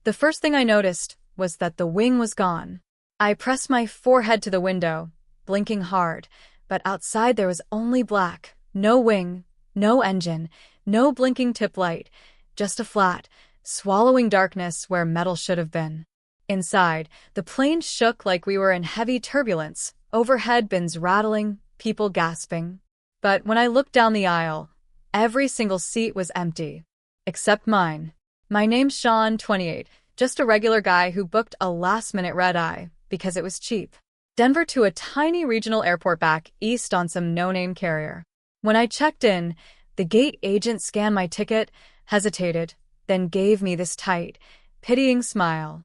The first thing I noticed was that the wing was gone. I pressed my forehead to the window, blinking hard, but outside there was only black. No wing, no engine, no blinking tip light, just a flat, swallowing darkness where metal should have been. Inside, the plane shook like we were in heavy turbulence, overhead bins rattling, people gasping. But when I looked down the aisle, every single seat was empty. Except mine. My name's Sean, 28, just a regular guy who booked a last-minute red-eye because it was cheap. Denver to a tiny regional airport back east on some no-name carrier. When I checked in, the gate agent scanned my ticket, hesitated, then gave me this tight, pitying smile.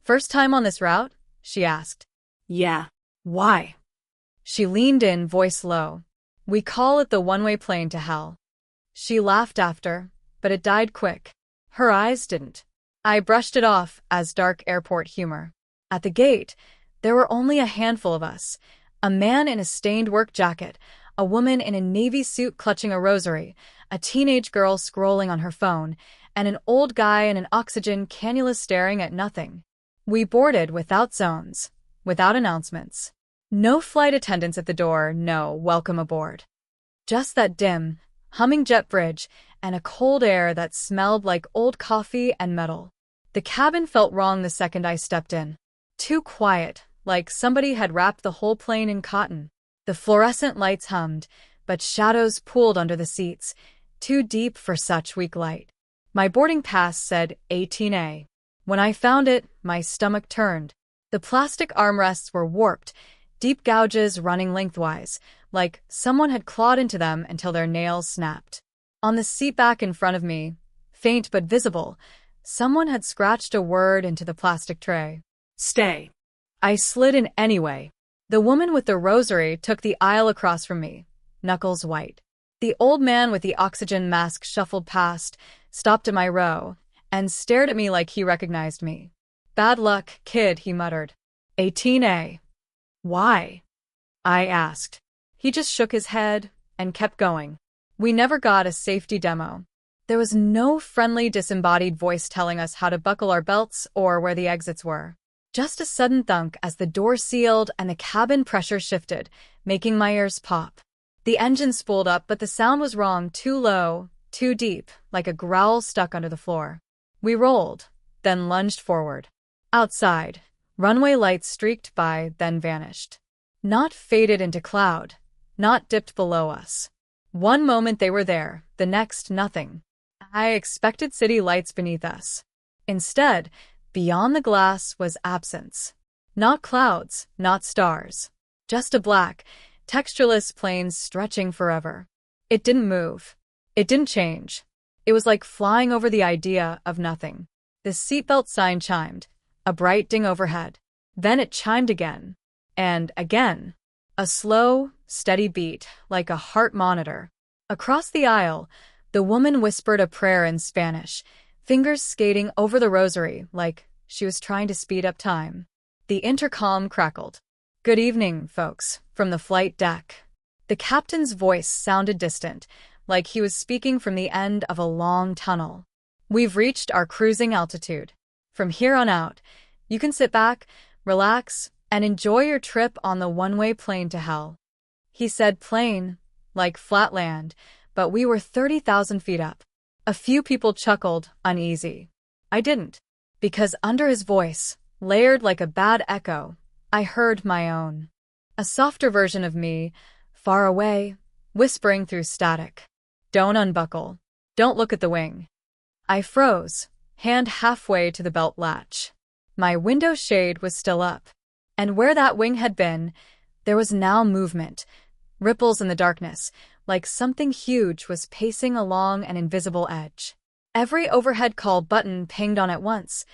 "First time on this route?" she asked. Yeah. "Why?" She leaned in, voice low. "We call it the one-way plane to hell." She laughed after, but it died quick. Her eyes didn't. I brushed it off as dark airport humor. At the gate, there were only a handful of us. A man in a stained work jacket, a woman in a navy suit clutching a rosary, a teenage girl scrolling on her phone, and an old guy in an oxygen cannula staring at nothing. We boarded without zones, without announcements. No flight attendants at the door, no welcome aboard. Just that dim, humming jet bridge and a cold air that smelled like old coffee and metal. The cabin felt wrong the second I stepped in. Too quiet, like somebody had wrapped the whole plane in cotton. The fluorescent lights hummed, but shadows pooled under the seats, too deep for such weak light. My boarding pass said 18A. When I found it, my stomach turned. The plastic armrests were warped, deep gouges running lengthwise, like someone had clawed into them until their nails snapped. On the seat back in front of me, faint but visible, someone had scratched a word into the plastic tray. Stay. I slid in anyway. The woman with the rosary took the aisle across from me, knuckles white. The old man with the oxygen mask shuffled past, stopped at my row, and stared at me like he recognized me. "Bad luck, kid," he muttered. 18A. "Why?" I asked. He just shook his head and kept going. We never got a safety demo. There was no friendly disembodied voice telling us how to buckle our belts or where the exits were. Just a sudden thunk as the door sealed and the cabin pressure shifted, making my ears pop. The engine spooled up, but the sound was wrong, too low, too deep, like a growl stuck under the floor. We rolled, then lunged forward. Outside, runway lights streaked by, then vanished. Not faded into cloud, not dipped below us. One moment they were there, the next nothing. I expected city lights beneath us. Instead, beyond the glass was absence. Not clouds, not stars. Just a black, textureless plane stretching forever. It didn't move. It didn't change. It was like flying over the idea of nothing. The seatbelt sign chimed, a bright ding overhead. Then it chimed again. And again. A slow, steady beat, like a heart monitor. Across the aisle, the woman whispered a prayer in Spanish, fingers skating over the rosary like she was trying to speed up time. The intercom crackled. "Good evening, folks," from the flight deck. The captain's voice sounded distant, like he was speaking from the end of a long tunnel. "We've reached our cruising altitude. From here on out, you can sit back, relax, and enjoy your trip on the one-way plane to hell." He said plane, like flat land, but we were 30,000 feet up. A few people chuckled, uneasy. I didn't. Because under his voice, layered like a bad echo, I heard my own. A softer version of me, far away, whispering through static. "Don't unbuckle. Don't look at the wing." I froze, hand halfway to the belt latch. My window shade was still up. And where that wing had been, there was now movement, ripples in the darkness, like something huge was pacing along an invisible edge. Every overhead call button pinged on at once,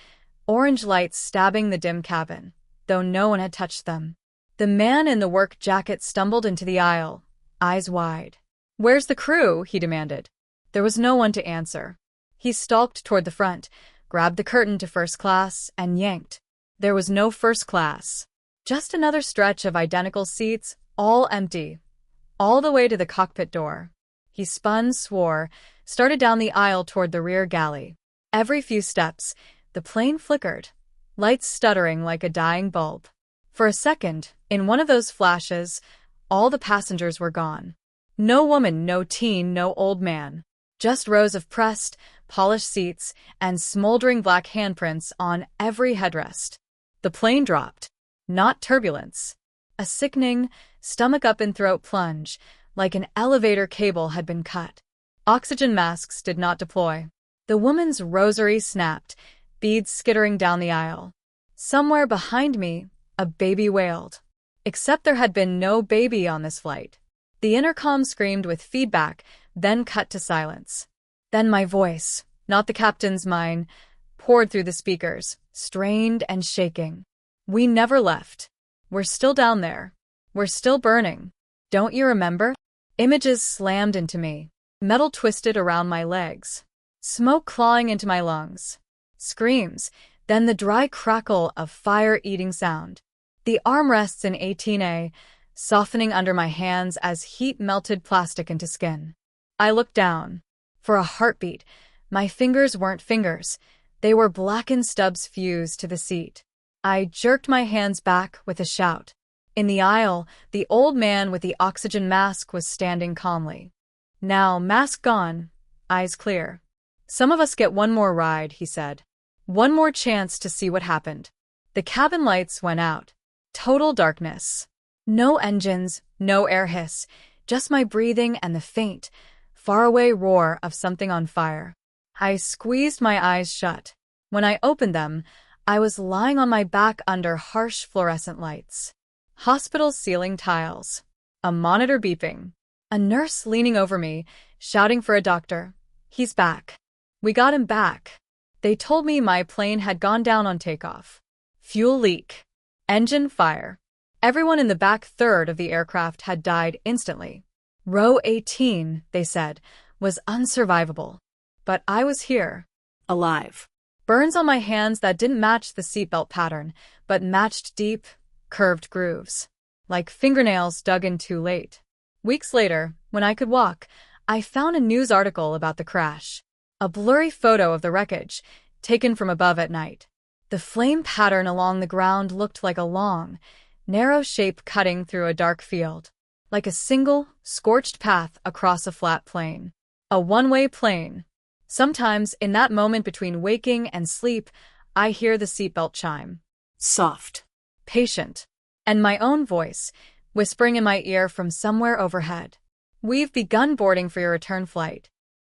orange lights stabbing the dim cabin, though no one had touched them. The man in the work jacket stumbled into the aisle, eyes wide. "Where's the crew?" he demanded. There was no one to answer. He stalked toward the front, grabbed the curtain to first class, and yanked. There was no first class. Just another stretch of identical seats, all empty, all the way to the cockpit door. He spun, swore, started down the aisle toward the rear galley. Every few steps, The plane flickered, lights stuttering like a dying bulb. For a second, in one of those flashes, all the passengers were gone. No woman, no teen, no old man. Just rows of pressed, polished seats and smoldering black handprints on every headrest. The plane dropped. Not turbulence. A sickening, stomach-up-and-throat plunge, like an elevator cable had been cut. Oxygen masks did not deploy. The woman's rosary snapped, beads skittering down the aisle. Somewhere behind me, a baby wailed. Except there had been no baby on this flight. The intercom screamed with feedback, then cut to silence. Then my voice, not the captain's mine, poured through the speakers, strained and shaking. We never left. We're still down there. We're still burning. Don't you remember? Images slammed into me. Metal twisted around my legs. Smoke clawing into my lungs. Screams, then the dry crackle of fire-eating sound. The armrests in 18A, softening under my hands as heat melted plastic into skin. I looked down. For a heartbeat, my fingers weren't fingers. They were blackened stubs fused to the seat. I jerked my hands back with a shout. In the aisle, the old man with the oxygen mask was standing calmly. Now, mask gone, eyes clear. Some of us get one more ride, he said. One more chance to see what happened. The cabin lights went out. Total darkness. No engines, no air hiss, just my breathing and the faint, faraway roar of something on fire. I squeezed my eyes shut. When I opened them, I was lying on my back under harsh fluorescent lights. Hospital ceiling tiles. A monitor beeping. A nurse leaning over me, shouting for a doctor. He's back. We got him back. They told me my plane had gone down on takeoff. Fuel leak. Engine fire. Everyone in the back third of the aircraft had died instantly. Row 18, they said, was unsurvivable. But I was here. Alive. Burns on my hands that didn't match the seatbelt pattern, but matched deep, curved grooves. Like fingernails dug in too late. Weeks later, when I could walk, I found a news article about the crash. A blurry photo of the wreckage, taken from above at night. The flame pattern along the ground looked like a long, narrow shape cutting through a dark field. Like a single, scorched path across a flat plain. A one-way plane. Sometimes, in that moment between waking and sleep, I hear the seatbelt chime. Soft. Patient. And my own voice, whispering in my ear from somewhere overhead. We've begun boarding for your return flight.